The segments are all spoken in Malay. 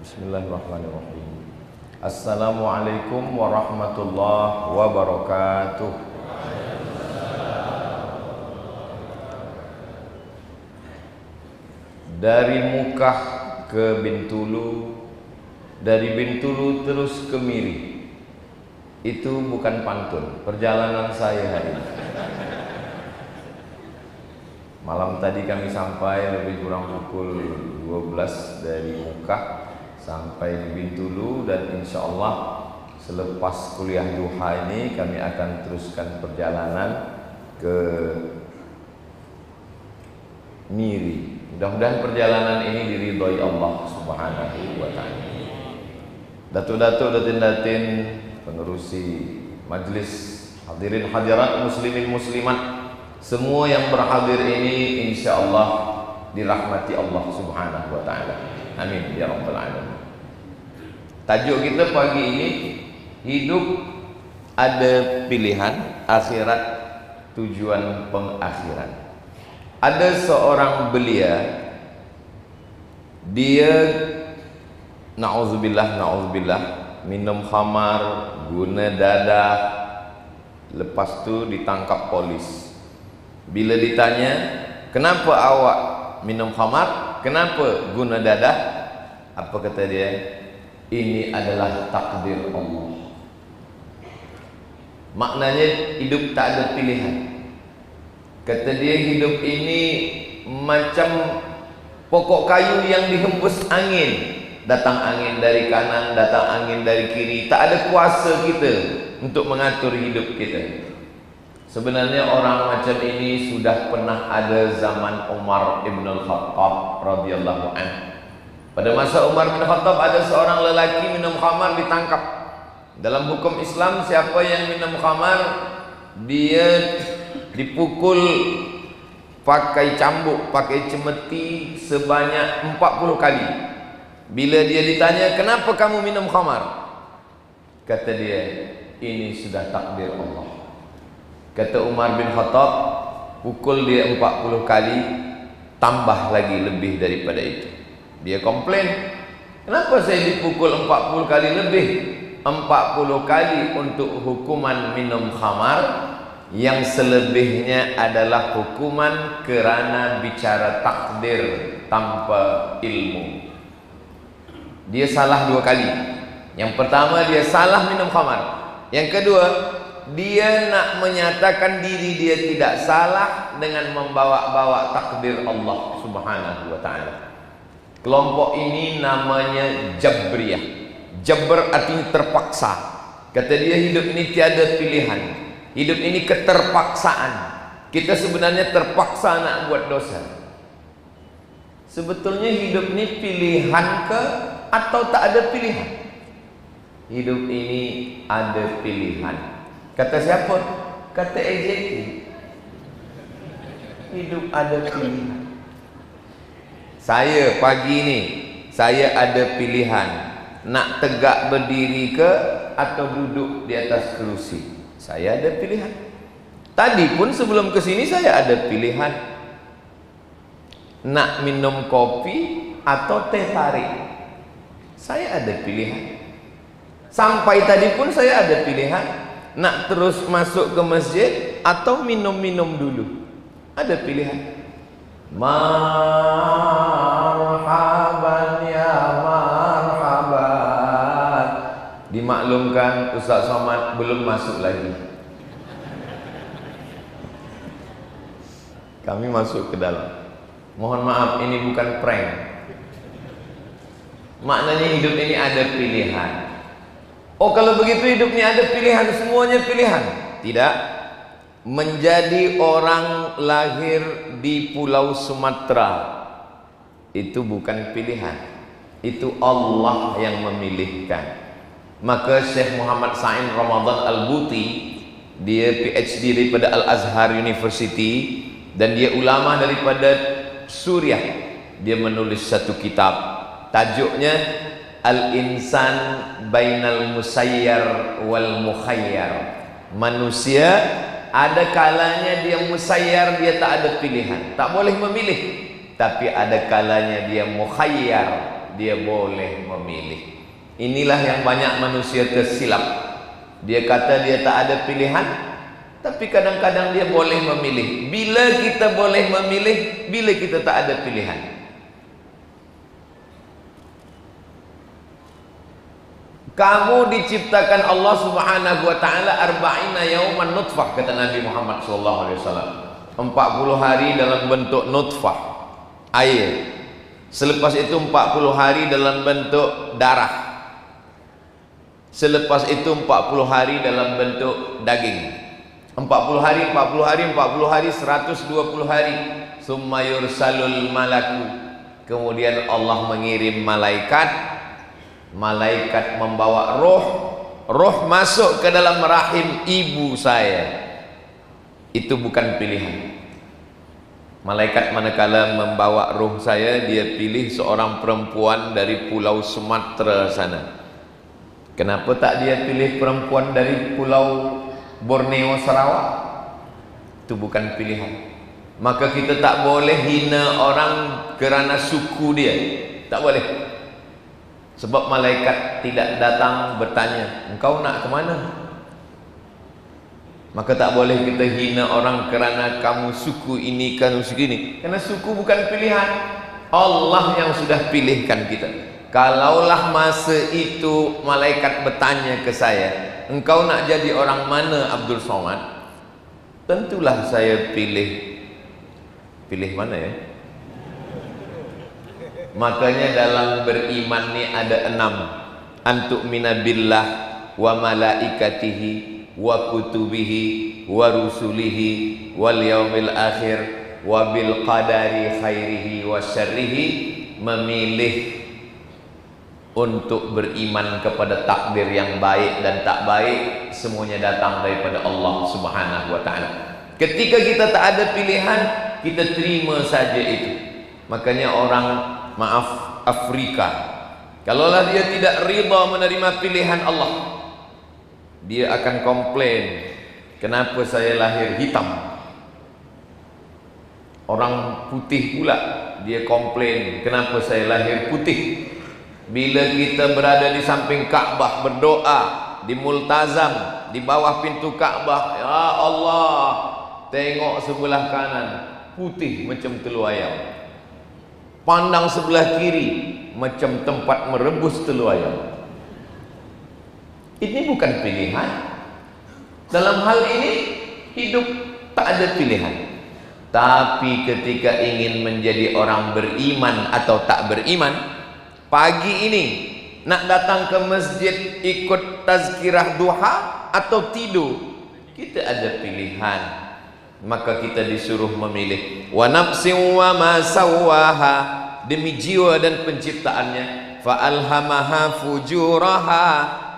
Bismillahirrahmanirrahim. Assalamualaikum warahmatullahi wabarakatuh. Dari Mukah ke Bintulu, dari Bintulu terus ke Miri. Itu bukan pantun, perjalanan saya hari ini. Malam tadi kami sampai lebih kurang pukul 12 dari Mukah sampai di Bintulu, dan insya Allah selepas kuliah duha ini kami akan teruskan perjalanan ke Miri. Mudah-mudahan perjalanan ini diridhoi Allah Subhanahu wa ta'ala. Datuk-datuk, datin-datin, pengerusi majelis, hadirin hadirat, muslimin muslimat, semua yang berhadir ini insya Allah dirahmati Allah Subhanahu wa ta'ala. Amin ya rabbal alamin. Tajuk kita pagi ini, hidup ada pilihan, akhirat tujuan pengakhiran. Ada seorang belia, dia na'udzubillah minum khamar, guna dadah, lepas tu ditangkap polis. Bila ditanya, kenapa awak minum khamar, kenapa guna dadah, apa kata dia? Ini adalah takdir Allah. Maknanya hidup tak ada pilihan. Kata dia, hidup ini macam pokok kayu yang dihembus angin. Datang angin dari kanan, datang angin dari kiri. Tak ada kuasa kita untuk mengatur hidup kita. Sebenarnya orang macam ini sudah pernah ada zaman Umar ibn al-Khattab radhiyallahu anhu. Pada masa Umar bin Khattab ada seorang lelaki minum khamar, ditangkap. Dalam hukum Islam, siapa yang minum khamar, dia dipukul pakai cambuk, pakai cemeti sebanyak 40 kali. Bila dia ditanya, kenapa kamu minum khamar? Kata dia, ini sudah takdir Allah. Kata Umar bin Khattab, pukul dia 40 kali, tambah lagi lebih daripada itu. Dia komplain, kenapa saya dipukul 40 kali lebih? 40 kali untuk hukuman minum khamar, yang selebihnya adalah hukuman kerana bicara takdir tanpa ilmu. Dia salah 2 kali. Yang pertama, dia salah minum khamar. Yang kedua, dia nak menyatakan diri dia tidak salah dengan membawa-bawa takdir Allah Subhanahu wa ta'ala. Kelompok ini namanya Jabriyah. Jabr artinya terpaksa. Kata dia, hidup ini tiada pilihan. Hidup ini keterpaksaan. Kita sebenarnya terpaksa nak buat dosa. Sebetulnya hidup ini pilihan ke atau tak ada pilihan? Hidup ini ada pilihan. Kata siapa? Kata AJK. Hidup ada pilihan. Saya pagi ini, saya ada pilihan nak tegak berdiri ke atau duduk di atas kerusi. Saya ada pilihan. Tadi pun sebelum ke sini saya ada pilihan nak minum kopi atau teh tarik. Saya ada pilihan. Sampai tadi pun saya ada pilihan nak terus masuk ke masjid atau minum-minum dulu. Ada pilihan. Marhaban ya marhaban. Dimaklumkan Ustaz Somad belum masuk lagi. Kami masuk ke dalam. Mohon maaf, ini bukan prank. Maknanya hidup ini ada pilihan. Oh, kalau begitu hidup ini ada pilihan, semuanya pilihan. Tidak. Menjadi orang lahir di Pulau Sumatera itu bukan pilihan. Itu Allah yang memilihkan. Maka Syekh Muhammad Sa'in Ramadan Al-Buti, dia PhD daripada Al-Azhar University dan dia ulama daripada Suriah. Dia menulis satu kitab, tajuknya Al-Insan Bainal Musayyar wal Mukhayyar. Manusia ada kalanya dia musayyar, dia tak ada pilihan, tak boleh memilih. Tapi ada kalanya dia mukhayyar, dia boleh memilih. Inilah yang banyak manusia tersilap. Dia kata dia tak ada pilihan, tapi kadang-kadang dia boleh memilih. Bila kita boleh memilih, bila kita tak ada pilihan. Kamu diciptakan Allah Subhanahu wa taala arba'ina yauman nutfah, kata Nabi Muhammad sallallahu alaihi wasallam. 40 hari dalam bentuk nutfah, air. Selepas itu 40 hari dalam bentuk darah. Selepas itu 40 hari dalam bentuk daging. 40 hari, 40 hari, 40 hari, 120 hari. Summa yursalul malaku. Kemudian Allah mengirim malaikat. Malaikat membawa roh masuk ke dalam rahim ibu saya. Itu bukan pilihan. Malaikat manakala membawa roh saya, dia pilih seorang perempuan dari pulau Sumatera sana. Kenapa tak dia pilih perempuan dari pulau Borneo, Sarawak? Itu bukan pilihan. Maka kita tak boleh hina orang kerana suku dia. Tak boleh. Sebab malaikat tidak datang bertanya, engkau nak ke mana? Maka tak boleh kita hina orang kerana kamu suku ini, kamu suku ini. Karena suku bukan pilihan. Allah yang sudah pilihkan kita. Kalaulah masa itu malaikat bertanya ke saya, engkau nak jadi orang mana Abdul Somad? Tentulah saya pilih mana ya? Makanya dalam beriman ni ada 6. Antu'mina billah wa malaikatihi wa kutubihi wa rusulihi wal yaumil akhir wa bil qadari khairihi wa syarrihi. Memilih untuk beriman kepada takdir yang baik dan tak baik, semuanya datang daripada Allah Subhanahu wa taala. Ketika kita tak ada pilihan, kita terima saja itu. Makanya orang, maaf, Afrika, kalaulah dia tidak rida menerima pilihan Allah, dia akan komplain, kenapa saya lahir hitam? Orang putih pula, dia komplain, kenapa saya lahir putih? Bila kita berada di samping Ka'bah berdoa, di multazam, di bawah pintu Ka'bah, ya Allah, tengok sebelah kanan, putih macam telur ayam. Pandang sebelah kiri, macam tempat merebus telur ayam. Ini bukan pilihan. Dalam hal ini, hidup tak ada pilihan. Tapi ketika ingin menjadi orang beriman atau tak beriman, pagi ini nak datang ke masjid ikut tazkirah duha atau tidur, kita ada pilihan. Maka kita disuruh memilih. Wa nafsin wa ma sawwaha, demi jiwa dan penciptaannya. Fa alhamaha fujuraha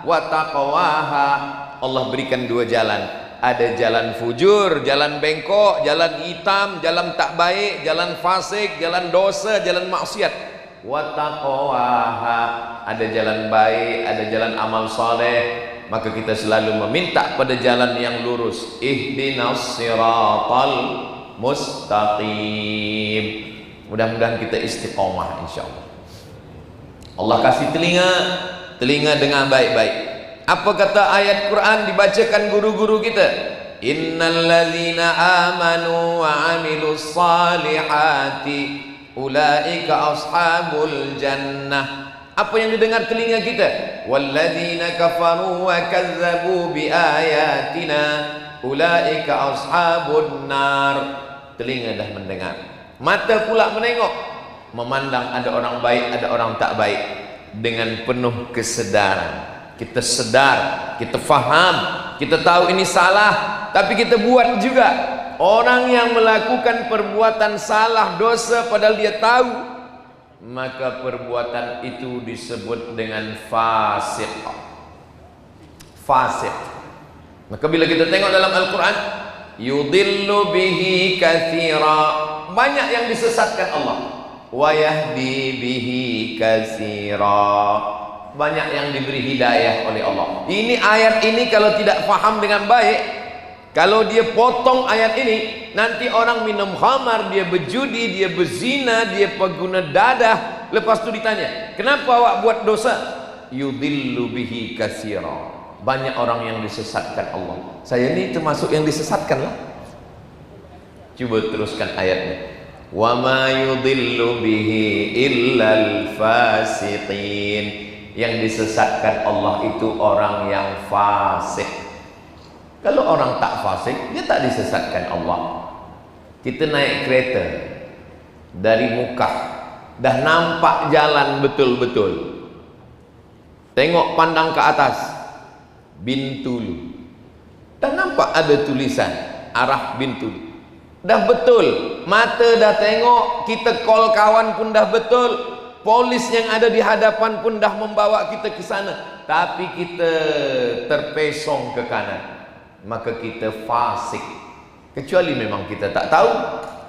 wa taqwaha. Allah berikan 2 jalan. Ada jalan fujur, jalan bengkok, jalan hitam, jalan tak baik, jalan fasik, jalan dosa, jalan maksiat. Wa taqwaha, ada jalan baik, ada jalan amal saleh. Maka kita selalu meminta pada jalan yang lurus. Ihdinas siratal mustaqim. Mudah-mudahan kita istiqomah insyaallah. Allah kasih telinga dengan baik-baik. Apa kata ayat Quran dibacakan guru-guru kita? Innal ladzina amanu wa amilus salihati ulaika ashabul jannah. Apa yang didengar telinga kita? Walladzina kafaru wa kazzabu biayatina ulaika ashabun nar. Telinga dah mendengar, mata pula menengok, memandang ada orang baik, ada orang tak baik dengan penuh kesedaran. Kita sedar, kita faham, kita tahu ini salah, tapi kita buat juga. Orang yang melakukan perbuatan salah, dosa padahal dia tahu, maka perbuatan itu disebut dengan fasik. Fasik. Maka bila kita tengok dalam Al-Quran, yudillu bihi katsira, banyak yang disesatkan Allah. Wa yahdi bihi katsira, banyak yang diberi hidayah oleh Allah. Ini ayat ini kalau tidak faham dengan baik, kalau dia potong ayat ini, nanti orang minum khamar, dia berjudi, dia berzina, dia pengguna dadah, Lepas tu ditanya, kenapa awak buat dosa? Yudhillu bihi katsira. Banyak orang yang disesatkan Allah. Saya ini termasuk yang disesatkan lah. Coba teruskan ayatnya. Wa ma yudhillu bihi illal fasiqin. Yang disesatkan Allah itu orang yang fasik. Kalau orang tak fasik, dia tak disesatkan Allah. Kita naik kereta dari Mekah, dah nampak jalan betul-betul. Tengok pandang ke atas, Bintulu. Dah nampak ada tulisan arah Bintulu. Dah betul, mata dah tengok, kita call kawan pun dah betul, polis yang ada di hadapan pun dah membawa kita ke sana, tapi kita terpesong ke kanan. Maka kita fasik. Kecuali memang kita tak tahu.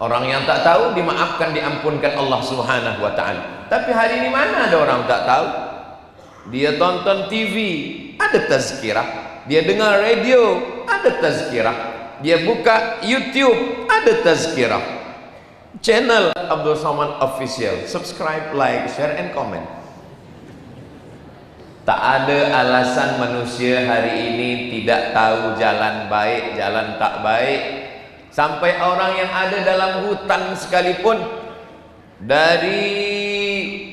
Orang yang tak tahu dimaafkan, diampunkan Allah Subhanahu wa taala. Tapi hari ini mana ada orang tak tahu? Dia tonton TV, ada tazkirah. Dia dengar radio, ada tazkirah. Dia buka YouTube, ada tazkirah. Channel Abdul Somad Official, subscribe, like, share and comment. Tak ada alasan manusia hari ini tidak tahu jalan baik, jalan tak baik. Sampai orang yang ada dalam hutan sekalipun, dari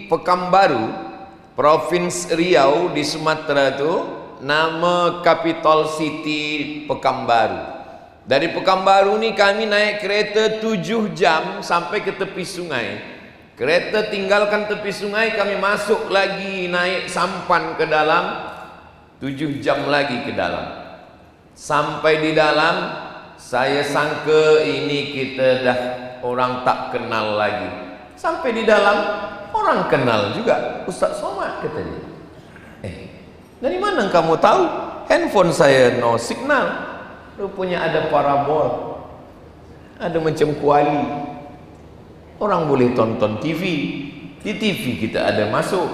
Pekanbaru, Provinsi Riau di Sumatera itu, nama capital city Pekanbaru. Dari Pekanbaru ni kami naik kereta 7 jam sampai ke tepi sungai. Kereta tinggalkan tepi sungai, kami masuk lagi naik sampan ke dalam, 7 jam lagi ke dalam. Sampai di dalam, saya sangka ini kita dah orang tak kenal lagi. Sampai di dalam, orang kenal juga. Ustaz Somad kata dia. Dari mana kamu tahu? Handphone saya no signal. Rupanya ada parabol, ada macam kuali. Orang boleh tonton TV, di TV kita ada masuk.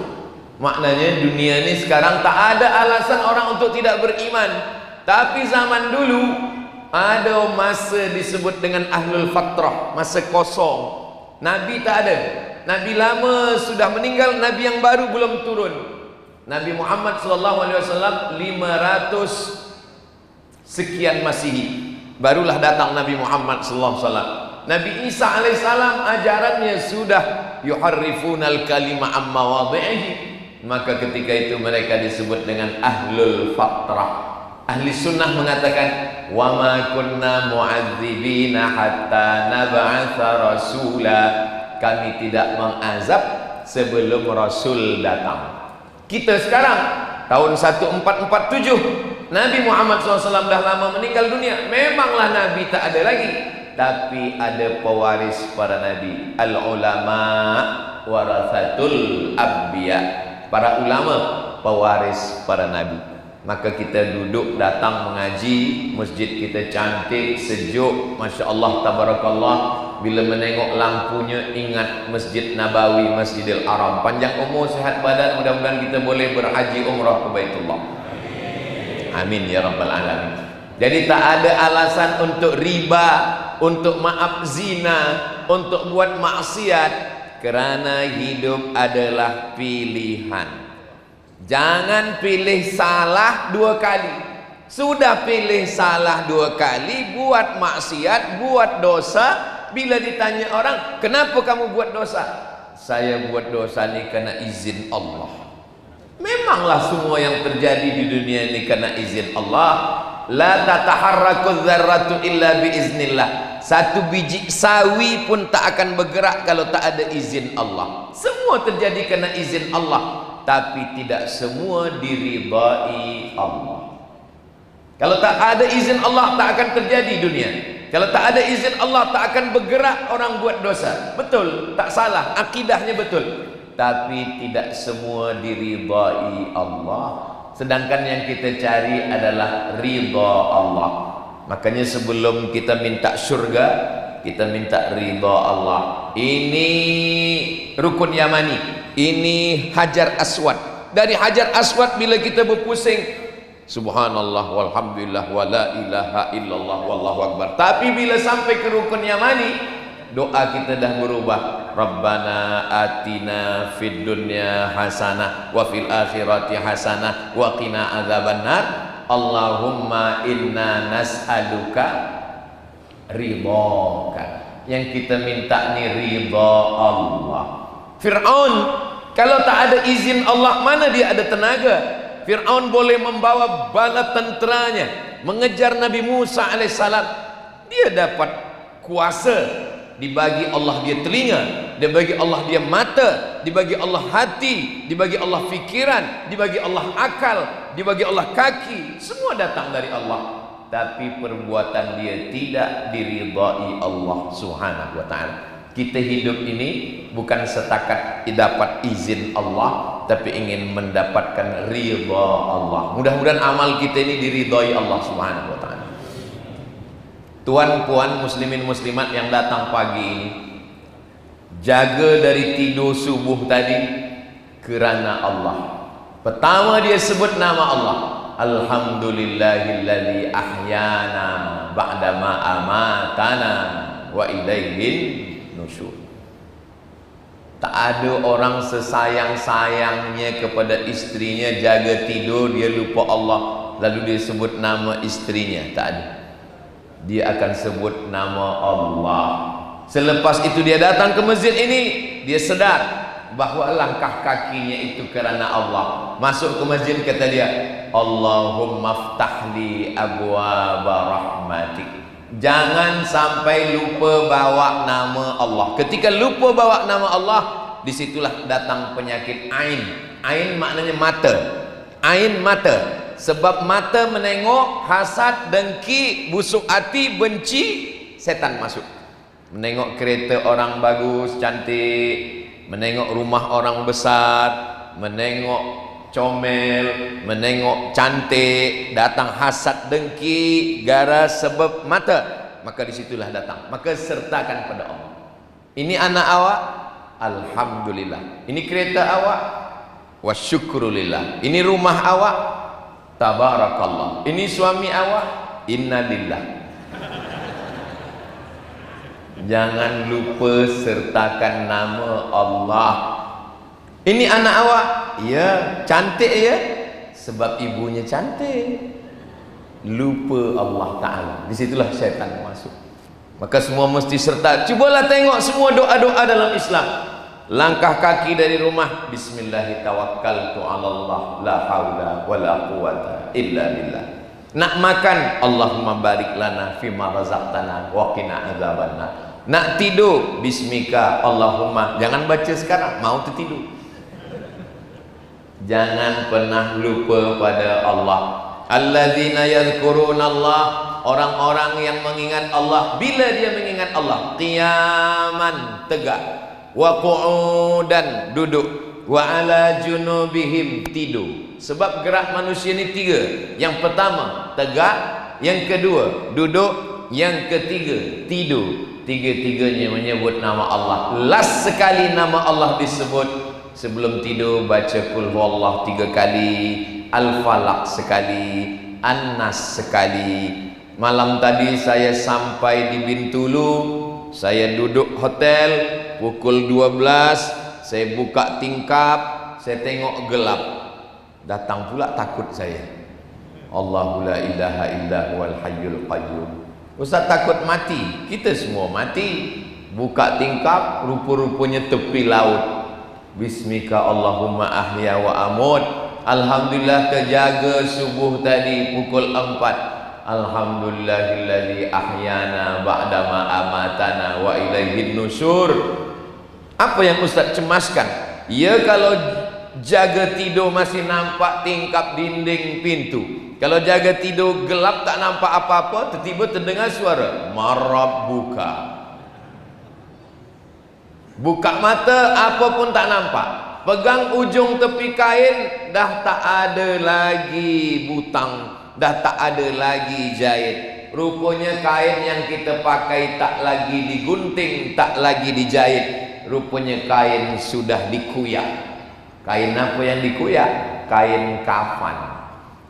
Maknanya dunia ini sekarang tak ada alasan orang untuk tidak beriman. Tapi zaman dulu ada masa disebut dengan ahlul fatrah, masa kosong. Nabi tak ada, Nabi lama sudah meninggal, Nabi yang baru belum turun. Nabi Muhammad SAW 500 sekian Masihi barulah datang Nabi Muhammad SAW. Nabi Isa alaihissalam ajarannya sudah yuharrifunal kalima amma wadhihi. Maka ketika itu mereka disebut dengan ahlul fatrah. Ahli sunnah mengatakan wa ma kunna mu'adzibina hatta nab'atha rasula. Kami tidak mengazab sebelum Rasul datang. Kita sekarang tahun 1447, Nabi Muhammad SAW dah lama meninggal dunia. Memanglah Nabi tak ada lagi, tapi ada pewaris para Nabi. Al-ulama warathatul anbiya. Para ulama pewaris para Nabi. Maka kita duduk datang mengaji, masjid kita cantik, sejuk, Masya Allah, tabarakallah. Bila menengok lampunya ingat Masjid Nabawi, Masjidil Haram. Panjang umur, sehat badan, mudah-mudahan kita boleh berhaji umrah ke Baitullah. Amin ya rabbal alamin. Jadi tak ada alasan untuk riba, untuk maaf zina, untuk buat maksiat, kerana hidup adalah pilihan. Jangan pilih salah 2 kali. Sudah pilih salah 2 kali, buat maksiat, buat dosa. Bila ditanya orang, kenapa kamu buat dosa? Saya buat dosa ini karena izin Allah. Memanglah semua yang terjadi di dunia ini karena izin Allah. La tataharraku dzarratu illa biiznillah. Satu biji sawi pun tak akan bergerak kalau tak ada izin Allah. Semua terjadi karena izin Allah, tapi tidak semua diridai Allah. Kalau tak ada izin Allah, tak akan terjadi dunia. Kalau tak ada izin Allah, tak akan bergerak orang buat dosa. Betul, tak salah, akidahnya betul. Tapi tidak semua diridai Allah. Sedangkan yang kita cari adalah ridha Allah. Makanya sebelum kita minta syurga, kita minta ridha Allah. Ini rukun Yamani, ini Hajar Aswad. Dari Hajar Aswad bila kita berpusing, subhanallah walhamdulillah wa la ilaha illallah wallahu akbar. Tapi bila sampai ke rukun Yamani, doa kita dah berubah. Rabbana atina fid dunya hasanah wa fil akhirati hasanah wa qina adzabannar. Allahumma inna nas'aluka ridhaka. Yang kita minta ni ridha Allah. Fir'aun kalau tak ada izin Allah, mana dia ada tenaga? Fir'aun boleh membawa bala tenteranya mengejar Nabi Musa alaihissalam. Dia dapat kuasa. Dibagi Allah dia telinga, dibagi Allah dia mata, dibagi Allah hati, dibagi Allah fikiran, dibagi Allah akal, dibagi Allah kaki. Semua datang dari Allah. Tapi perbuatan dia tidak diridai Allah subhanahu wa ta'ala. Kita hidup ini bukan setakat dapat izin Allah, tapi ingin mendapatkan ridha Allah. Mudah-mudahan amal kita ini diridai Allah subhanahu wa ta'ala. Tuan-puan muslimin muslimat yang datang pagi ini, jaga dari tidur subuh tadi kerana Allah. Pertama dia sebut nama Allah. Alhamdulillahilladzi ahyana ba'dama amatana wa ilaihin nusyur. Tak ada orang sesayang-sayangnya kepada istrinya jaga tidur dia lupa Allah lalu dia sebut nama istrinya. Tak ada. Dia akan sebut nama Allah. Selepas itu dia datang ke masjid ini, dia sedar bahawa langkah kakinya itu kerana Allah. Masuk ke masjid kata dia, Allahumma ftahli abwaba rahmatik. Jangan sampai lupa bawa nama Allah. Ketika lupa bawa nama Allah, disitulah datang penyakit ain. Ain maknanya mata. Ain mata. Sebab mata menengok, hasad, dengki, busuk hati, benci, setan masuk. Menengok kereta orang bagus, cantik, menengok rumah orang besar, menengok comel, menengok cantik, datang hasad, dengki, gara sebab mata. Maka disitulah datang. Maka sertakan pada Allah. Ini anak awak, alhamdulillah. Ini kereta awak, wa syukrulillah. Ini rumah awak, tabarakallah. Ini suami awak, innalillah. Jangan lupa sertakan nama Allah. Ini anak awak, ya, cantik ya, sebab ibunya cantik. Lupa Allah Ta'ala. Disitulah syaitan masuk. Maka semua mesti serta. Cubalah tengok semua doa-doa dalam Islam. Langkah kaki dari rumah, Bismillahirrahmanirrahim, la haula wala quwata illa billah. Nak makan, Allahumma barik lana fima razaqtana wa qina adzabannar. Nak tidur, bismika Allahumma. Jangan baca sekarang, mau tertidur. Jangan pernah lupa pada Allah. Alladzina yadhkurunallah, orang-orang yang mengingat Allah. Bila dia mengingat Allah? Qiyaman, tegak, wa qu'udan, duduk, wa ala junubihim, tidur. Sebab gerak manusia ni tiga. Yang pertama tegak, yang kedua duduk, yang ketiga tidur. Tiga-tiganya menyebut nama Allah. Last sekali nama Allah disebut sebelum tidur, baca qul huwallah 3 kali, Al-Falaq sekali, An-Nas sekali. Malam tadi saya sampai di Bintulu, saya duduk hotel pukul 12, saya buka tingkap, saya tengok gelap. Datang pula takut saya. Allahu la ilaha illa huwal hayyul qayyum. Ustaz takut mati. Kita semua mati. Buka tingkap, rupa-rupanya tepi laut. Bismika Allahumma ahya wa amut. Alhamdulillah terjaga subuh tadi pukul 4. Alhamdulillahilladzi ahyana ba'dama amatana wa ilaihin nusyur. Apa yang Ustaz cemaskan? Ya, kalau jaga tidur masih nampak tingkap dinding pintu. Kalau jaga tidur gelap tak nampak apa-apa, tiba-tiba terdengar suara marab buka. Buka mata, apa pun tak nampak. Pegang ujung tepi kain, dah tak ada lagi butang, dah tak ada lagi jahit. Rupanya kain yang kita pakai tak lagi digunting, tak lagi dijahit. Rupanya kain sudah dikuyak. Kain apa yang dikuyak? Kain kafan.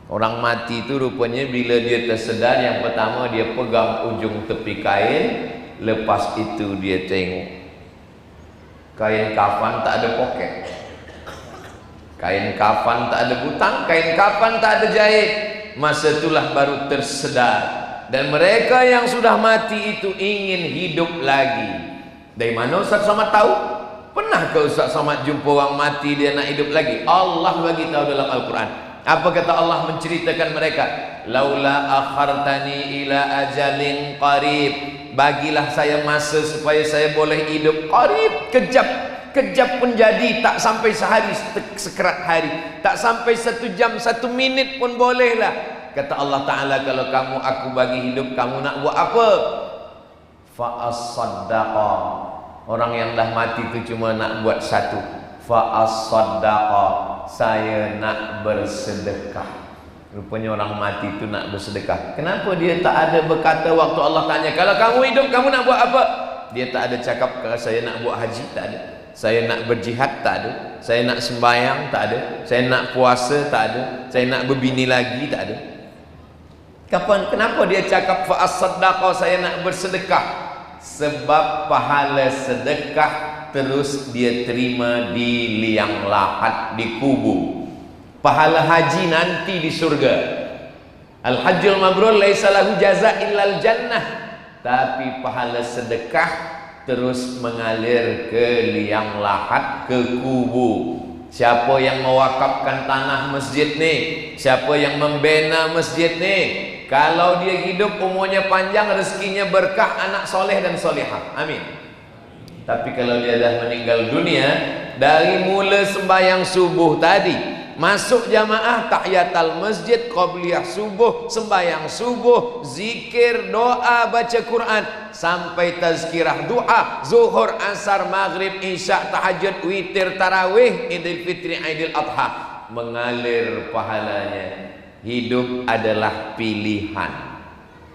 Orang mati itu rupanya bila dia tersedar, yang pertama dia pegang ujung tepi kain, Lepas itu dia tengok kain kafan tak ada poket, kain kafan tak ada butang, kain kafan tak ada jahit. Masa itulah baru tersedar. Dan mereka yang sudah mati itu ingin hidup lagi. Dari mana Ustaz Somad tahu? Pernah ke Ustaz Somad jumpa orang mati dia nak hidup lagi? Allah bagi tahu dalam Al-Quran. Apa kata Allah menceritakan mereka? Laula akhartani ila ajalin qarib, bagilah saya masa supaya saya boleh hidup qarib, kejap pun jadi, tak sampai sehari sekerat hari, tak sampai 1 jam 1 minit pun bolehlah. Kata Allah Ta'ala, kalau kamu aku bagi hidup, kamu nak buat apa? Fa'as-saddaqa, orang yang dah mati itu cuma nak buat satu, fa'as-saddaqa, saya nak bersedekah. Rupanya orang mati itu nak bersedekah. Kenapa dia tak ada berkata waktu Allah tanya, kalau kamu hidup kamu nak buat apa? Dia tak ada cakap, kalau saya nak buat haji, tak ada. Saya nak berjihad, tak ada. Saya nak sembahyang, tak ada. Saya nak puasa, tak ada. Saya nak berbini lagi, tak ada. Kenapa dia cakap fa'as-saddaqa, saya nak bersedekah? Sebab pahala sedekah terus dia terima di liang lahat, di kubur. Pahala haji nanti di surga. Al-hajjul mabrur laisa lahu jaza illal jannah. Tapi pahala sedekah terus mengalir ke liang lahat, ke kubur. Siapa yang mewakafkan tanah masjid ni, siapa yang membina masjid ni, kalau dia hidup umurnya panjang, rezekinya berkah, anak soleh dan solehah. Amin. Tapi kalau dia dah meninggal dunia, dari mula sembahyang subuh tadi, masuk jamaah tahiyatul masjid, qabliyah subuh, sembahyang subuh, zikir, doa, baca Quran, sampai tazkirah duha, zuhur, asar, maghrib, isya, tahajud, witir, tarawih, idul fitri, idul adha, mengalir pahalanya. Hidup adalah pilihan.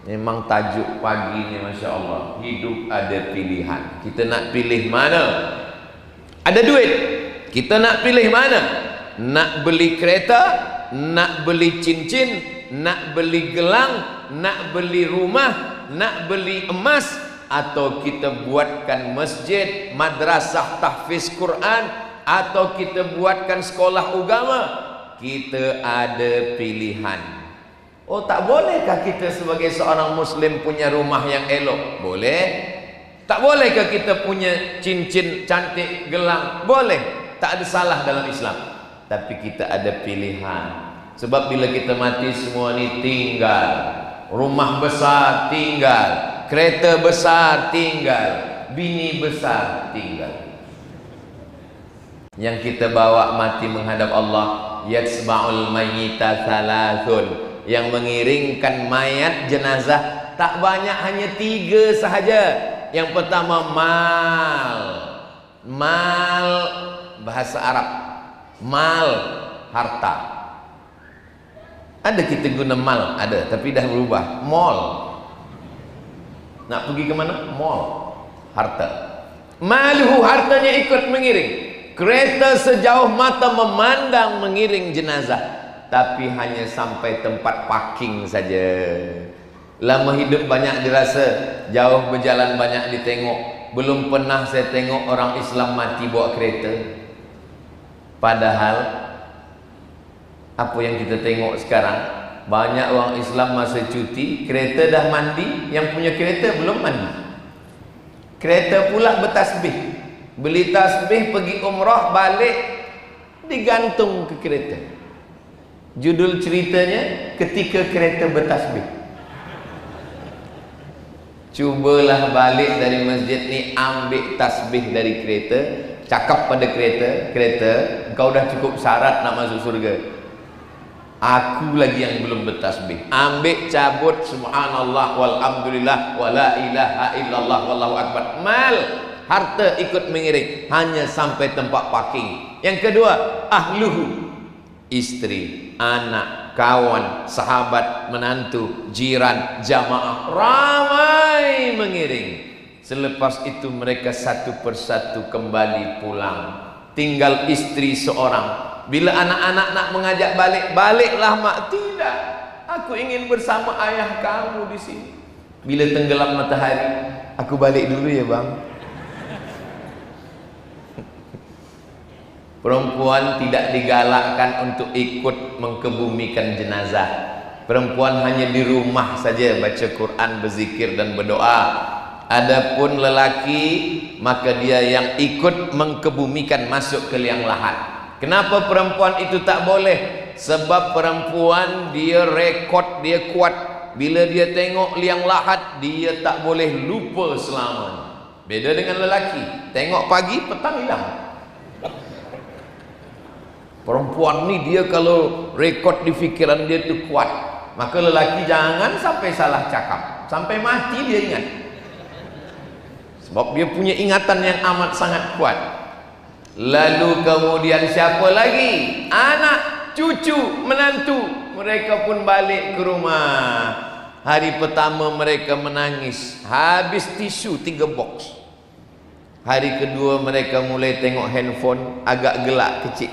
Memang tajuk pagi ni Masya Allah, hidup ada pilihan. Kita nak pilih mana? Ada duit, kita nak pilih mana? Nak beli kereta, nak beli cincin, nak beli gelang, nak beli rumah, nak beli emas, atau kita buatkan masjid, madrasah tahfiz Quran, atau kita buatkan sekolah agama? Kita ada pilihan. Oh, tak bolehkah kita sebagai seorang muslim punya rumah yang elok? Boleh. Tak bolehkah kita punya cincin cantik, gelang? Boleh. Tak ada salah dalam Islam. Tapi kita ada pilihan. Sebab bila kita mati semua ni tinggal. Rumah besar tinggal, kereta besar tinggal, bini besar tinggal. Yang kita bawa mati menghadap Allah, yatsba'ul mayyita thalathun, yang mengiringkan mayat jenazah tak banyak, hanya 3 sahaja. Yang pertama mal. Mal bahasa Arab, mal harta. Ada kita guna mal, ada, tapi dah berubah, mall. Nak pergi ke mana? Mall. Harta. Maluhu, hartanya ikut mengiring. Kereta sejauh mata memandang mengiring jenazah, tapi hanya sampai tempat parking saja. Lama hidup banyak dirasa, jauh berjalan banyak ditengok. Belum pernah saya tengok orang Islam mati bawa kereta. Padahal apa yang kita tengok sekarang, banyak orang Islam masa cuti, kereta dah mandi, yang punya kereta belum mandi. Kereta pula bertasbih, beli tasbih, pergi umrah, balik digantung ke kereta. Judul ceritanya ketika kereta bertasbih. Cubalah balik dari masjid ni, ambil tasbih dari kereta, cakap pada kereta, kereta, engkau dah cukup syarat nak masuk surga, aku lagi yang belum bertasbih. Ambil, cabut, subhanallah walhamdulillah wala ilaha illallah wallahu akbar. Mal, harta ikut mengiring, hanya sampai tempat parking. Yang kedua, ahluhu, istri, anak, kawan, sahabat, menantu, jiran, jamaah, ramai mengiring. Selepas itu mereka satu persatu kembali pulang. Tinggal istri seorang. Bila anak-anak nak mengajak balik, baliklah mak. Tidak, aku ingin bersama ayah kamu di sini. Bila tenggelam matahari, aku balik dulu ya bang. Perempuan tidak digalakkan untuk ikut mengkebumikan jenazah. Perempuan hanya di rumah saja baca Quran, berzikir dan berdoa. Adapun lelaki, maka dia yang ikut mengkebumikan, masuk ke liang lahat. Kenapa perempuan itu tak boleh? Sebab perempuan dia rekod, dia kuat. Bila dia tengok liang lahat, dia tak boleh lupa selamanya. Beda dengan lelaki, tengok pagi, petang hilang. Perempuan ni dia kalau rekod di fikiran dia tu kuat. Maka lelaki jangan sampai salah cakap, sampai mati dia ingat. Sebab dia punya ingatan yang amat sangat kuat. Lalu kemudian siapa lagi? Anak, cucu, menantu, mereka pun balik ke rumah. Hari pertama mereka menangis, habis tisu 3 box. Hari kedua mereka mulai tengok handphone, agak gelak kecil.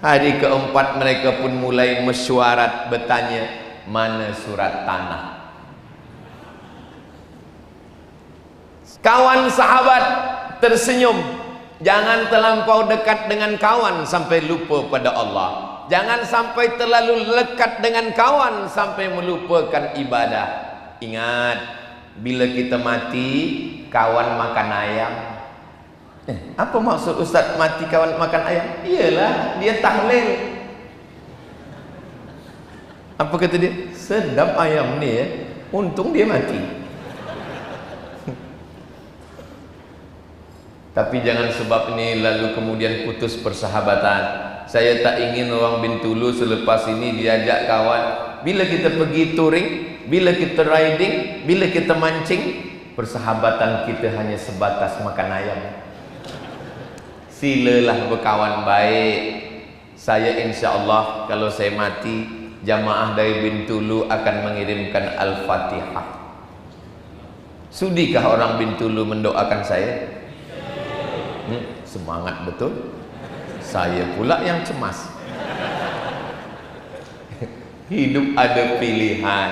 Hari keempat mereka pun mulai mesyuarat, bertanya, mana surat tanah? Kawan sahabat tersenyum. Jangan terlampau dekat dengan kawan sampai lupa pada Allah. Jangan sampai terlalu lekat dengan kawan sampai melupakan ibadah. Ingat, bila kita mati, kawan makan ayam. Apa maksud Ustaz mati kawan makan ayam? Iyalah, dia tahlil. Apa kata dia? Sedap ayam ni ya. Untung dia mati. Tapi jangan sebab ini lalu kemudian putus persahabatan. Saya tak ingin orang Bintulu selepas ini diajak kawan. Bila kita pergi touring, bila kita riding, bila kita mancing, persahabatan kita hanya sebatas makan ayam. Silalah berkawan baik. Saya insya Allah kalau saya mati, jamaah dari Bintulu akan mengirimkan Al-Fatihah. Sudikah orang Bintulu mendoakan saya? Semangat betul. Saya pula yang cemas. Hidup ada pilihan.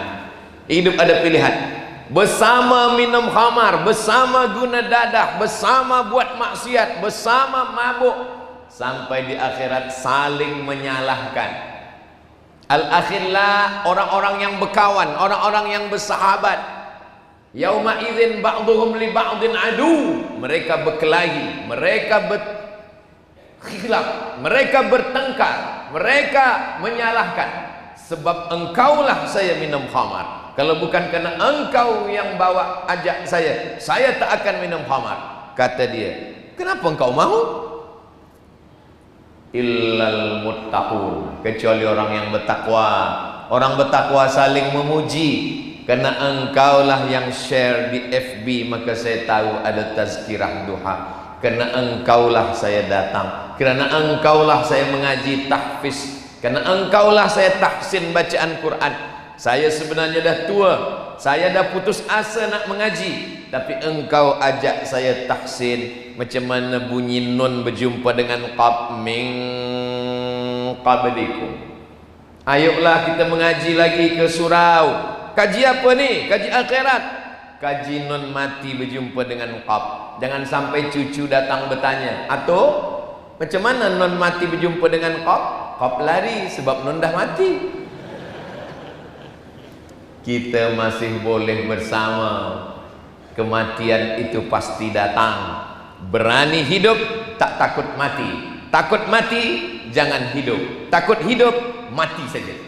Hidup ada pilihan. Bersama minum khamar, bersama guna dadah, bersama buat maksiat, bersama mabuk, sampai di akhirat saling menyalahkan. Al-akhillah, orang-orang yang berkawan, orang-orang yang bersahabat. Yauma idzin ba'dhum li ba'din adu. Mereka berkelahi, mereka berkhilaf, mereka bertengkar, mereka menyalahkan. Sebab engkaulah saya minum khamar. Kalau bukan kerana engkau yang bawa ajak saya tak akan minum khamar. Kata dia, kenapa engkau mahu? Illal muttaqun, kecuali orang yang bertakwa. Orang bertakwa saling memuji. Karena engkaulah yang share di FB, maka saya tahu ada tazkirah duha. Karena engkaulah saya datang, kerana engkaulah saya mengaji tahfiz, karena engkaulah saya tahsin bacaan Quran. Saya sebenarnya dah tua, saya dah putus asa nak mengaji, tapi engkau ajak saya tahsin. Macam mana bunyi nun berjumpa dengan qab, min qablikum. Ayolah kita mengaji lagi ke surau. Kaji apa ni? Kaji akhirat. Kaji nun mati berjumpa dengan qab. Jangan sampai cucu datang bertanya, atau macam mana nun mati berjumpa dengan qab? Qab lari sebab nun dah mati. Kita masih boleh bersama. Kematian itu pasti datang. Berani hidup, tak takut mati. Takut mati, jangan hidup. Takut hidup, mati saja.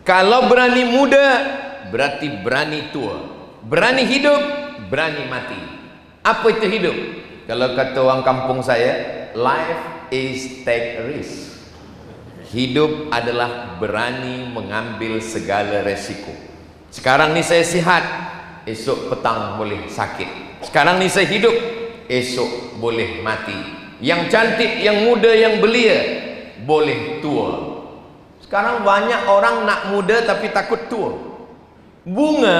Kalau berani muda, berarti berani tua. Berani hidup, berani mati. Apa itu hidup? Kalau kata orang kampung saya, life is take risk. Hidup adalah berani mengambil segala resiko. Sekarang ni saya sihat, esok petang boleh sakit. Sekarang ni saya hidup, esok boleh mati. Yang cantik, yang muda, yang belia, boleh tua. Sekarang banyak orang nak muda tapi takut tua. Bunga,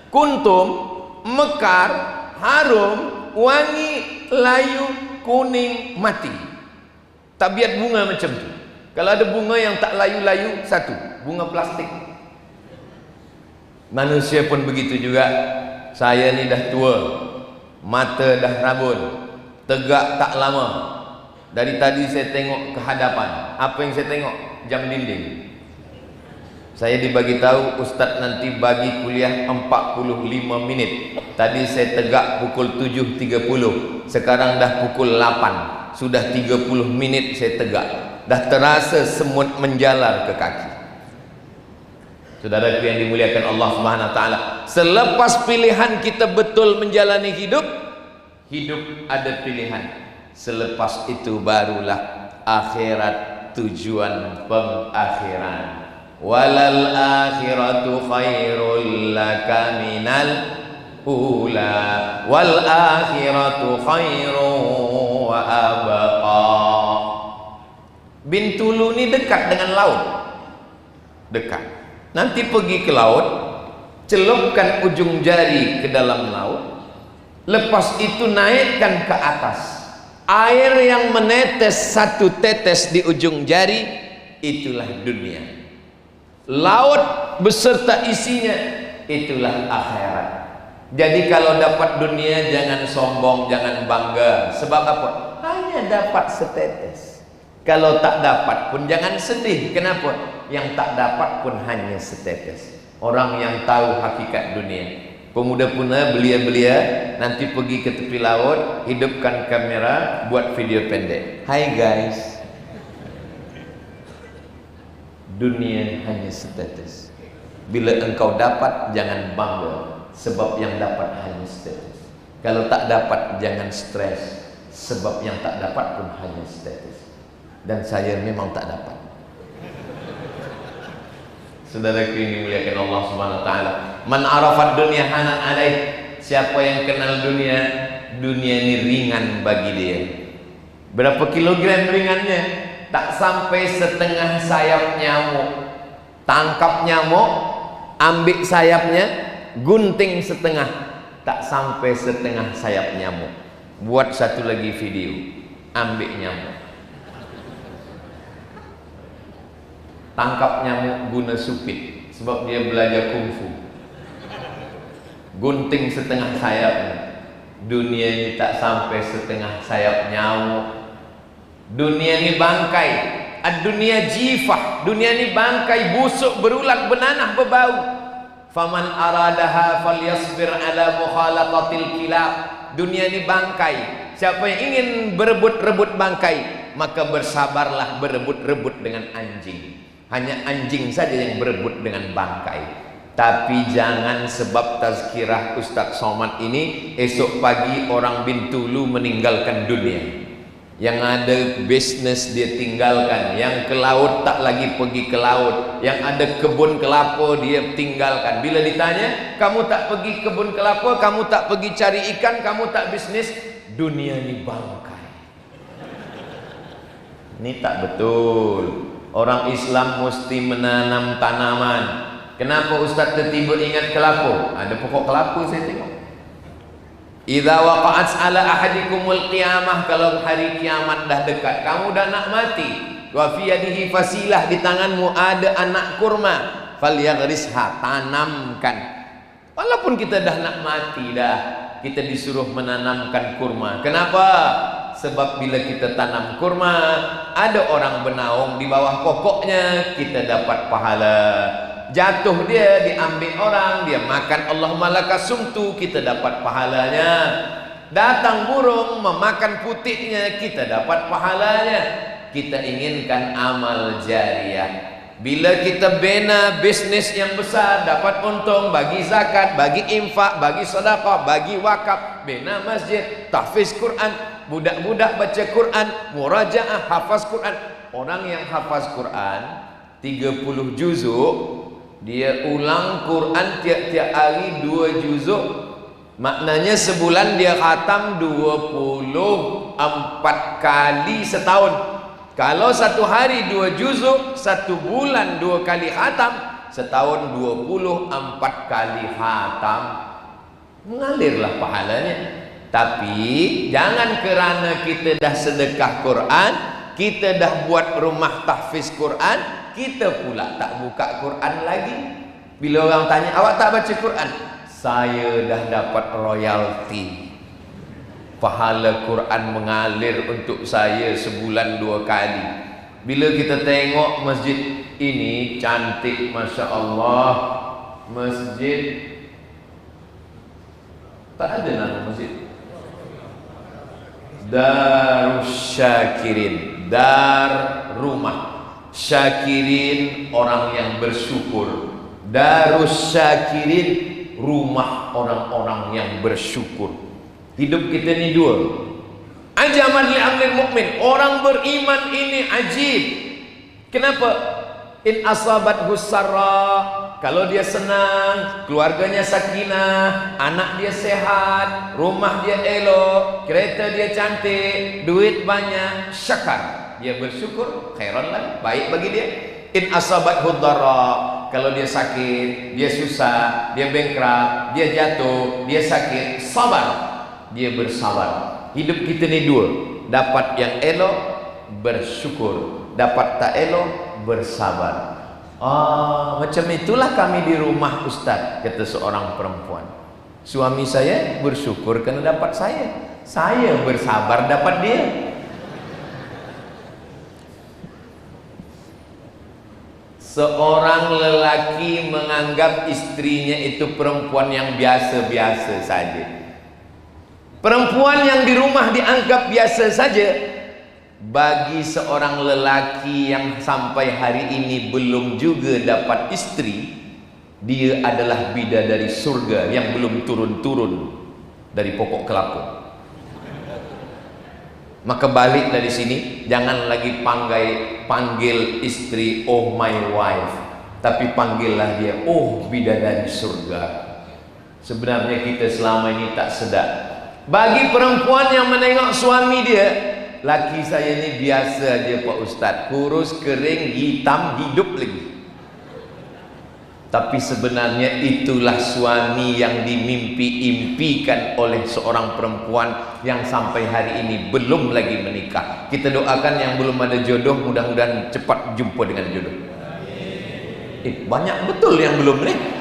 kuntum, mekar, harum, wangi, layu, kuning, mati. Tabiat bunga macam tu. Kalau ada bunga yang tak layu-layu, satu, bunga plastik. Manusia pun begitu juga. Saya ni dah tua, mata dah rabun, tegak tak lama. Dari tadi saya tengok ke hadapan. Apa yang saya tengok? Jam dinding. Saya dibagi tahu ustaz nanti bagi kuliah 45 minit. Tadi saya tegak pukul 7.30. Sekarang dah pukul 8. Sudah 30 minit saya tegak. Dah terasa semut menjalar ke kaki. Saudaraku yang dimuliakan Allah Subhanahu wa taala, selepas pilihan kita betul menjalani hidup, hidup ada pilihan. Selepas itu barulah akhirat tujuan pengakhiran. Walal akhiratu khairul laka minal ula wal akhiratu khairu wa abqa. Bintulu ni dekat dengan laut, dekat. Nanti pergi ke laut, celupkan ujung jari ke dalam laut, lepas itu naikkan ke atas. Air yang menetes satu tetes di ujung jari, itulah dunia. Laut beserta isinya, itulah akhirat. Jadi kalau dapat dunia jangan sombong, jangan bangga. Sebab apa? Hanya dapat setetes. Kalau tak dapat pun jangan sedih. Kenapa? Yang tak dapat pun hanya setetes. Orang yang tahu hakikat dunia. Pemuda-pemuda belia-belia nanti pergi ke tepi laut, hidupkan kamera, buat video pendek. Hai guys, dunia hanya setetes. Bila engkau dapat, jangan bangga, sebab yang dapat hanya setetes. Kalau tak dapat, jangan stres, sebab yang tak dapat pun hanya setetes. Dan saya memang tak dapat. Saudaraku yang dimuliakan Allah Subhanahu wa taala, man arafat dunya hanan alaih. Siapa yang kenal dunia, dunia ini ringan bagi dia. Berapa kilogram ringannya? Tak sampai setengah sayap nyamuk. Tangkap nyamuk, ambil sayapnya, gunting setengah, tak sampai setengah sayap nyamuk. Buat satu lagi video, ambil nyamuk, tangkap nyamuk guna supit, sebab dia belajar kungfu. Gunting setengah sayapnya. Dunia ini tak sampai setengah sayap nyamuk. Dunia ini bangkai. Ad-dunia jifah. Dunia ini bangkai, busuk, berulat, benanah, berbau. Faman aradaha falyasbir ala mukhalatatil kilab. Dunia ini bangkai. Siapa yang ingin berebut-rebut bangkai, maka bersabarlah berebut-rebut dengan anjing. Hanya anjing saja yang berebut dengan bangkai. Tapi jangan sebab tazkirah Ustaz Somad ini, esok pagi orang Bintulu meninggalkan dunia. Yang ada bisnes dia tinggalkan, yang ke laut tak lagi pergi ke laut, yang ada kebun kelapa dia tinggalkan. Bila ditanya, kamu tak pergi kebun kelapa, kamu tak pergi cari ikan, kamu tak bisnis, dunia ni bangkai. Ini tak betul. Orang Islam mesti menanam tanaman. Kenapa Ustaz tertiba ingat kelapa? Ada pokok kelapa saya tengok. Idza waqa'at ala ahadikumul qiyamah, kalau hari kiamat dah dekat, kamu dah nak mati, wa fi yadihi fasilah, di tanganmu ada anak kurma, falyaghrisha, tanamkan. Walaupun kita dah nak mati dah, kita disuruh menanamkan kurma. Kenapa? Sebab bila kita tanam kurma, ada orang bernaung di bawah pokoknya, kita dapat pahala. Jatuh dia, diambil orang, dia makan, Allahumma laka sumtu, kita dapat pahalanya. Datang burung memakan putiknya, kita dapat pahalanya. Kita inginkan amal jariah. Bila kita bina bisnis yang besar, dapat untung, bagi zakat, bagi infak, bagi sedekah, bagi wakaf, bina masjid, tahfiz Quran, budak-budak baca Quran, murajaah, hafaz Quran. Orang yang hafaz Quran 30 juzuk, dia ulang Quran tiap-tiap hari 2 juzuk, maknanya sebulan dia khatam 24 kali setahun. Kalau satu hari 2 juzuk, satu bulan 2 kali khatam, setahun 24 kali khatam, mengalirlah pahalanya. Tapi jangan kerana kita dah sedekah Quran, kita dah buat rumah tahfiz Quran, kita pula tak buka Quran lagi. Bila orang tanya, awak tak baca Quran? Saya dah dapat royalti. Pahala Quran mengalir untuk saya sebulan 2 kali. Bila kita tengok masjid ini cantik, Masya Allah. Masjid, tak ada nama masjid. Darus Syakirin, dar rumah Syakirin, orang yang bersyukur. Darus Syakirin, rumah orang-orang yang bersyukur. Hidup kita ni dua. Ajaban li amril mukmin, orang beriman ini ajib. Kenapa? In asabat husarra, kalau dia senang, keluarganya sakinah, anak dia sehat, rumah dia elok, kereta dia cantik, duit banyak, syakar, dia bersyukur, khairan lah, baik bagi dia. In asabat hudara, kalau dia sakit, dia susah, dia bankrupt, dia jatuh, dia sakit, sabar, dia bersabar. Hidup kita ni dua, dapat yang elok bersyukur, dapat tak elok bersabar. Macam itulah kami di rumah Ustaz, kata seorang perempuan. Suami saya bersyukur kerana dapat saya bersabar dapat dia. Seorang lelaki menganggap istrinya itu perempuan yang biasa-biasa saja. Perempuan yang di rumah dianggap biasa saja, bagi seorang lelaki yang sampai hari ini belum juga dapat istri, dia adalah bidadari surga yang belum turun-turun dari pokok kelapa. Maka balik dari sini, jangan lagi panggil istri oh my wife, tapi panggillah dia oh bidadari surga. Sebenarnya kita selama ini tak sedar. Bagi perempuan yang menengok suami dia, laki saya ni biasa aja Pak Ustaz, kurus, kering, hitam, hidup lagi. Tapi sebenarnya itulah suami yang dimimpi-impikan oleh seorang perempuan yang sampai hari ini belum lagi menikah. Kita doakan yang belum ada jodoh, mudah-mudahan cepat jumpa dengan jodoh. Banyak betul yang belum nih.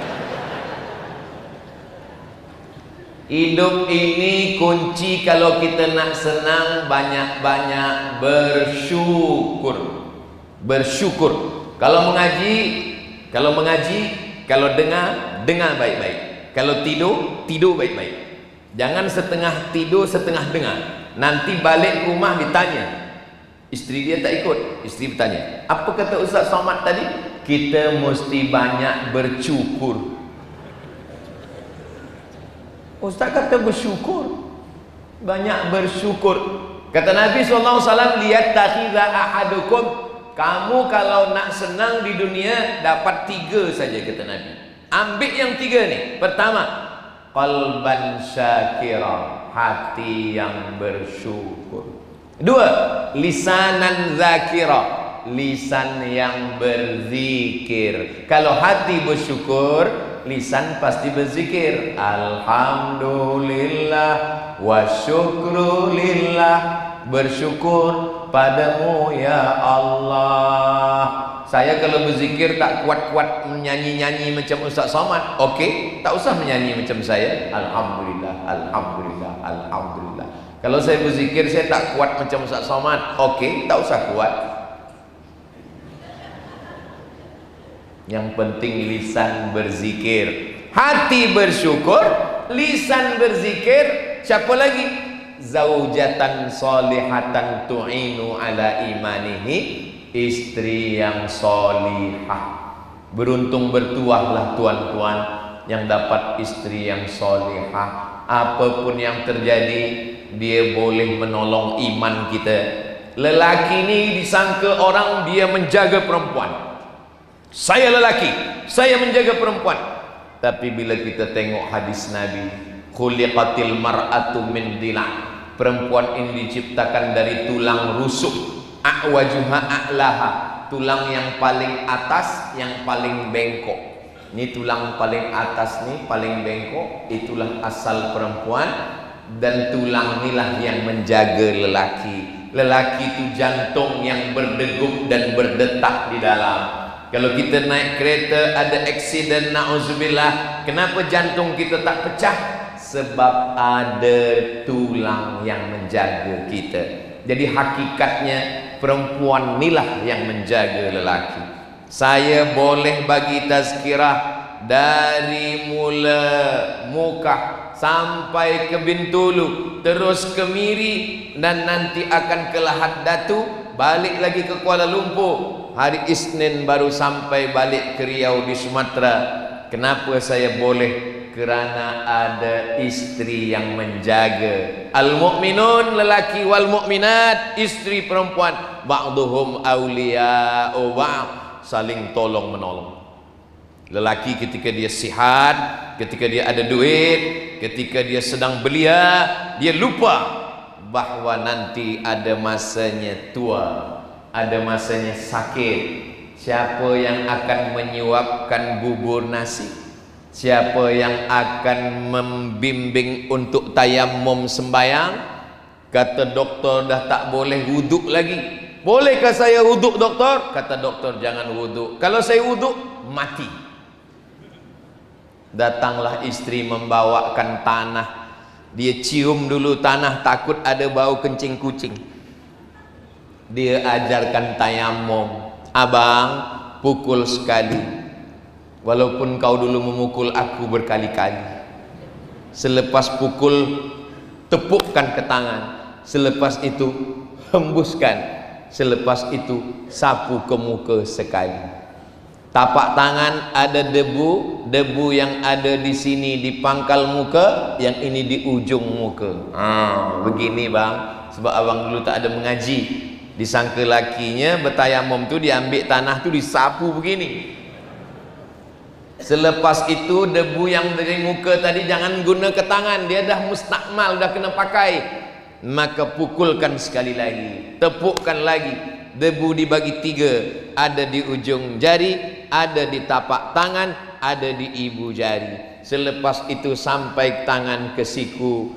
Hidup ini kunci kalau kita nak senang, banyak-banyak bersyukur. Bersyukur. Kalau mengaji, kalau dengar baik-baik. Kalau tidur baik-baik. Jangan setengah tidur, setengah dengar. Nanti balik rumah ditanya. Isteri dia tak ikut. Isteri bertanya, apa kata Ustaz Somad tadi? Kita mesti banyak bersyukur. Ustaz kata bersyukur, banyak bersyukur. Kata Nabi SAW, lihat takhiza ahadukum, kamu kalau nak senang di dunia dapat 3 saja, kata Nabi. Ambil yang 3 nih. Pertama, qalban syakira, hati yang bersyukur. 2, lisanan zakira, lisan yang berzikir. Kalau hati bersyukur, lisan pasti berzikir. Alhamdulillah wa syukrulillah, bersyukur padamu ya Allah. Saya kalau berzikir tak kuat-kuat menyanyi-nyanyi macam Ustaz Somad, okey, tak usah menyanyi macam saya. Alhamdulillah, alhamdulillah, alhamdulillah. Kalau saya berzikir saya tak kuat macam Ustaz Somad, okey, tak usah kuat. Yang penting lisan berzikir, hati bersyukur, lisan berzikir. Siapa lagi? Zaujatan solihatan tu'inu ala imanihi, istri yang solihah. Beruntung bertuahlah tuan-tuan yang dapat istri yang solihah. Apapun yang terjadi, dia boleh menolong iman kita. Lelaki ini disangka orang dia menjaga perempuan. Saya lelaki, saya menjaga perempuan. Tapi bila kita tengok hadis Nabi, khuliqatil mar'atu min dila', perempuan ini diciptakan dari tulang rusuk, a'wajuha a'laha, tulang yang paling atas, yang paling bengkok. Ini tulang paling atas nih, paling bengkok, itulah asal perempuan. Dan tulang inilah yang menjaga lelaki. Lelaki itu jantung yang berdegup dan berdetak di dalam. Kalau kita naik kereta ada aksiden, na'udzubillah, kenapa jantung kita tak pecah? Sebab ada tulang yang menjaga kita. Jadi hakikatnya perempuan inilah yang menjaga lelaki. Saya boleh bagi tazkirah dari mula Mukah sampai ke Bintulu, terus ke Miri, dan nanti akan ke Lahad Datu, balik lagi ke Kuala Lumpur. Hari Isnin baru sampai balik ke Riau di Sumatera. Kenapa saya boleh? Kerana ada istri yang menjaga. Al-mu'minun lelaki wal mu'minat, istri perempuan, ba'duhum awliya'u ba'd, saling tolong menolong. Lelaki ketika dia sihat, ketika dia ada duit, ketika dia sedang belia, dia lupa bahwa nanti ada masanya tua, ada masanya sakit. Siapa yang akan menyuapkan bubur nasi? Siapa yang akan membimbing untuk tayamum sembayang? Kata doktor dah tak boleh wuduk lagi. Bolehkah saya wuduk doktor? Kata doktor jangan wuduk. Kalau saya wuduk mati. Datanglah istri membawakan tanah. Dia cium dulu tanah, takut ada bau kencing kucing. Dia ajarkan tayamum. Abang, pukul sekali. Walaupun kau dulu memukul aku berkali-kali. Selepas pukul, tepukkan ke tangan. Selepas itu, hembuskan. Selepas itu, sapu ke muka sekali. Tapak tangan ada debu, debu yang ada di sini di pangkal muka, yang ini di ujung muka. Begini bang, sebab abang dulu tak ada mengaji. Disangka lakinya bertayamum tu diambil tanah tu disapu begini. Selepas itu debu yang dari muka tadi jangan guna ke tangan, dia dah mustakmal, dah kena pakai. Maka pukulkan sekali lagi, tepukkan lagi. Debu dibagi 3, ada di ujung jari, ada di tapak tangan, ada di ibu jari. Selepas itu sampai tangan ke siku.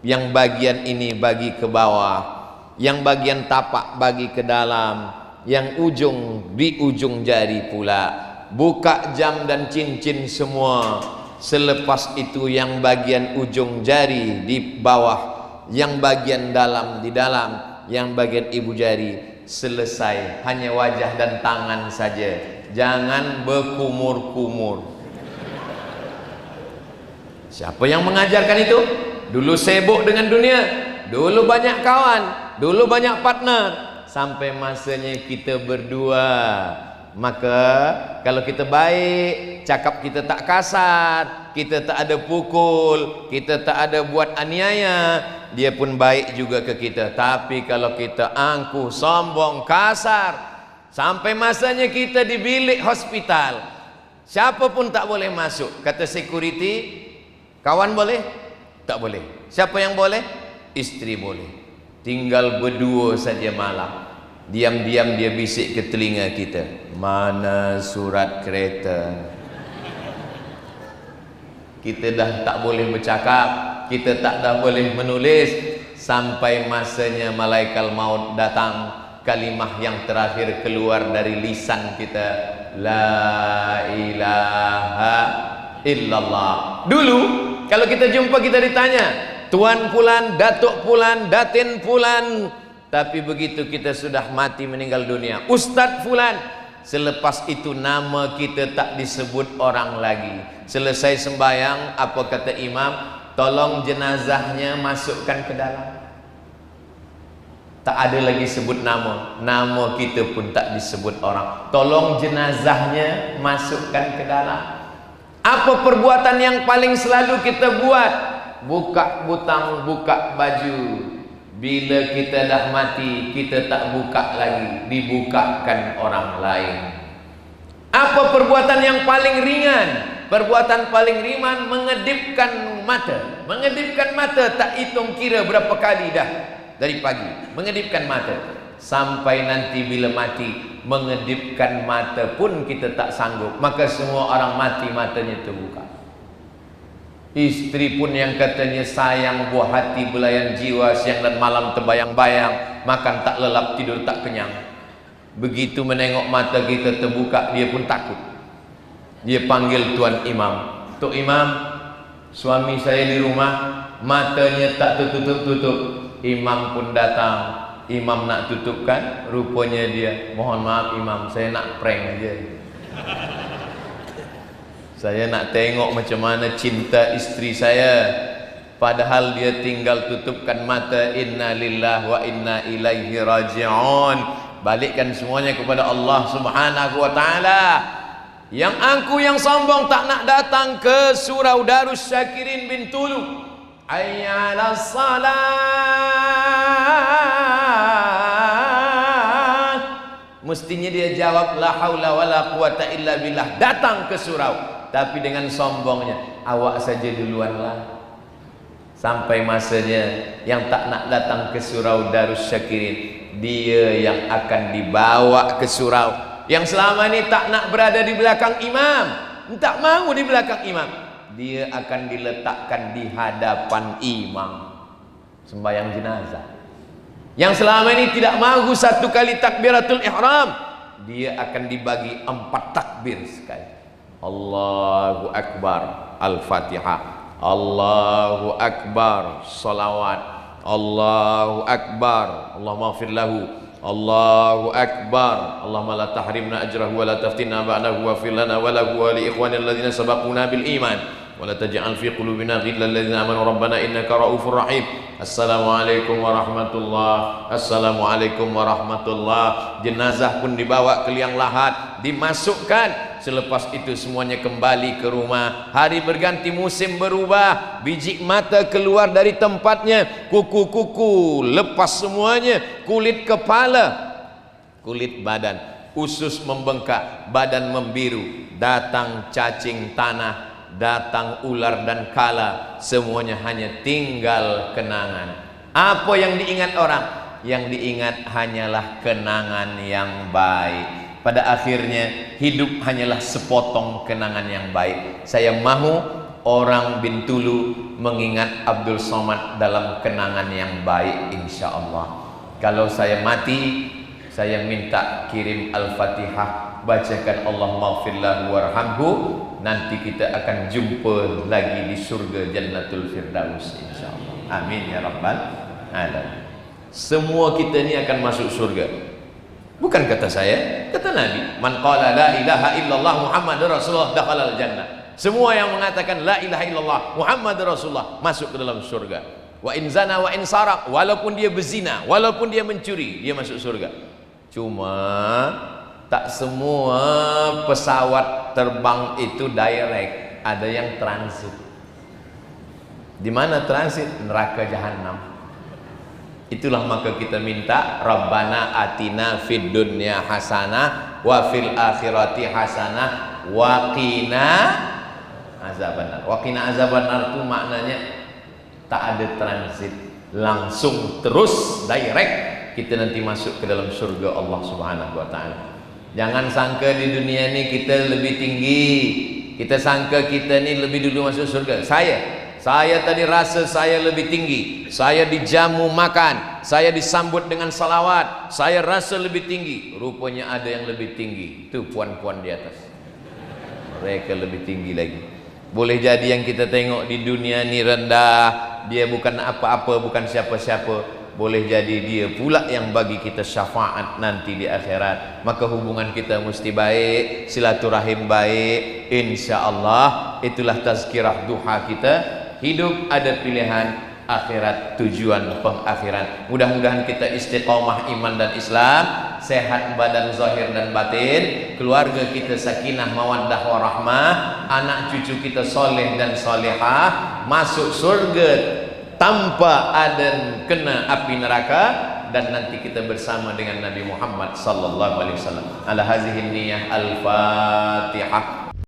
Yang bagian ini bagi ke bawah, yang bagian tapak bagi ke dalam, yang ujung di ujung jari pula. Buka jam dan cincin semua. Selepas itu yang bagian ujung jari di bawah, yang bagian dalam di dalam, yang bagian ibu jari. Selesai, hanya wajah dan tangan saja. Jangan berkumur-kumur. Siapa yang mengajarkan itu? Dulu sibuk dengan dunia, dulu banyak kawan, dulu banyak partner, sampai masanya kita berdua. Maka kalau kita baik, cakap kita tak kasar, kita tak ada pukul, kita tak ada buat aniaya, dia pun baik juga ke kita. Tapi kalau kita angkuh, sombong, kasar, sampai masanya kita di bilik hospital, siapa pun tak boleh masuk. Kata security, kawan boleh? Tak boleh. Siapa yang boleh? Istri boleh. Tinggal berdua saja malam. Diam-diam dia bisik ke telinga kita, mana surat kereta? Kita dah tak boleh bercakap, kita tak dah boleh menulis. Sampai masanya malaikat maut datang, kalimah yang terakhir keluar dari lisan kita, la ilaha illallah. Dulu kalau kita jumpa, kita ditanya, Tuan Fulan, Datuk Fulan, Datin Fulan. Tapi begitu kita sudah mati meninggal dunia, Ustadz Fulan, selepas itu nama kita tak disebut orang lagi. Selesai sembahyang, apa kata imam? Tolong jenazahnya masukkan ke dalam. Tak ada lagi sebut nama, nama kita pun tak disebut orang. Tolong jenazahnya masukkan ke dalam. Apa perbuatan yang paling selalu kita buat? Buka butang, buka baju. Bila kita dah mati, kita tak buka lagi, dibukakan orang lain. Apa perbuatan yang paling ringan? Perbuatan paling ringan mengedipkan mata. Mengedipkan mata tak hitung kira berapa kali dah dari pagi. Mengedipkan mata sampai nanti bila mati, mengedipkan mata pun kita tak sanggup. Maka semua orang mati matanya terbuka. Istri pun yang katanya sayang, buah hati, belayan jiwa, siang dan malam terbayang-bayang, makan tak lelap, tidur tak kenyang. Begitu menengok mata kita terbuka, dia pun takut. Dia panggil tuan imam, "Tok Imam, suami saya di rumah, matanya tak tertutup-tutup." Imam pun datang. Imam nak tutupkan, rupanya dia, "Mohon maaf imam, saya nak prank aja. Saya nak tengok macam mana cinta istri saya." Padahal dia tinggal tutupkan mata. Inna lillahi wa inna ilaihi raji'un. Balikkan semuanya kepada Allah Subhanahu wa ta'ala. Yang angku yang sombong tak nak datang ke surau Darus Syakirin Bintulu. Hayya 'alas salat. Mestinya dia jawab la haula wala quwata illa billah, datang ke surau. Tapi dengan sombongnya, "Awak saja duluanlah." Sampai masanya yang tak nak datang ke surau Darus Syakirin, dia yang akan dibawa ke surau. Yang selama ini tak nak berada di belakang imam, tak mau di belakang imam, dia akan diletakkan di hadapan imam sembahyang jenazah. Yang selama ini tidak mahu satu kali takbiratul ihram, dia akan dibagi 4 takbir sekali. Allahu Akbar, Al-Fatihah. Allahu Akbar, salawat. Allahu Akbar, Allahumma ighfir lahu. Allahu Akbar, Allahumma la tahrimna ajrahu wa la taftinna ba'dahu wa fir lana wa lahu wa li ikhwanina alladhina sabaquna bil iman wa la taj'al fi qulubina ghillan lil ladzina amanu rabbana innaka ra'ufur rahim. Assalamualaikum warahmatullahi. Assalamualaikum warahmatullahi. Jenazah pun dibawa ke liang lahat, dimasukkan. Selepas itu semuanya kembali ke rumah. Hari berganti, musim berubah, biji mata keluar dari tempatnya, kuku-kuku lepas semuanya, kulit kepala, kulit badan, usus membengkak, badan membiru, datang cacing tanah, datang ular dan kala, semuanya hanya tinggal kenangan. Apa yang diingat orang? Yang diingat hanyalah kenangan yang baik. Pada akhirnya hidup hanyalah sepotong kenangan yang baik. Saya mahu orang Bintulu mengingat Abdul Somad dalam kenangan yang baik, insya Allah. Kalau saya mati, saya minta kirim Al-Fatihah, bacakan Allahumma ighfir lahu warhamhu. Nanti kita akan jumpa lagi di surga Jannatul Firdaus, insya Allah. Amin ya rabbal alamin. Semua kita ni akan masuk surga. Bukan kata saya, kata Nabi, "Man qala la ilaha illallah Muhammadur Rasulullah dakhalal jannah." Semua yang mengatakan la ilaha illallah Muhammadur Rasulullah masuk ke dalam surga. Wa in zana wa in saraq, walaupun dia berzina, walaupun dia mencuri, dia masuk surga. Cuma tak semua pesawat terbang itu direct, ada yang transit. Di mana transit? Neraka jahanam. Itulah maka kita minta Rabbana atina fid dunya hasanah wa fil akhirati hasanah wa qina azabannar. Wa qina azabannar itu maknanya tak ada transit, langsung terus direct kita nanti masuk ke dalam surga Allah Subhanahu wa taala. Jangan sangka di dunia ini kita lebih tinggi, kita sangka kita ni lebih dulu masuk surga. Saya tadi rasa saya lebih tinggi, saya dijamu makan, saya disambut dengan salawat, saya rasa lebih tinggi. Rupanya ada yang lebih tinggi, itu puan-puan di atas, mereka lebih tinggi lagi. Boleh jadi yang kita tengok di dunia ni rendah, dia bukan apa-apa, bukan siapa-siapa. Boleh jadi dia pula yang bagi kita syafaat nanti di akhirat. Maka hubungan kita mesti baik, silaturahim baik, insya Allah. Itulah tazkirah duha kita. Hidup ada pilihan, akhirat tujuan pengakhiran. Mudah-mudahan kita istiqomah iman dan Islam, sehat badan zahir dan batin, keluarga kita sakinah mawaddah warahmah, anak cucu kita soleh dan solehah, masuk surga tanpa ada kena api neraka, dan nanti kita bersama dengan Nabi Muhammad sallallahu alaihi wasallam. Ala hazihi niyyah al-Fatihah.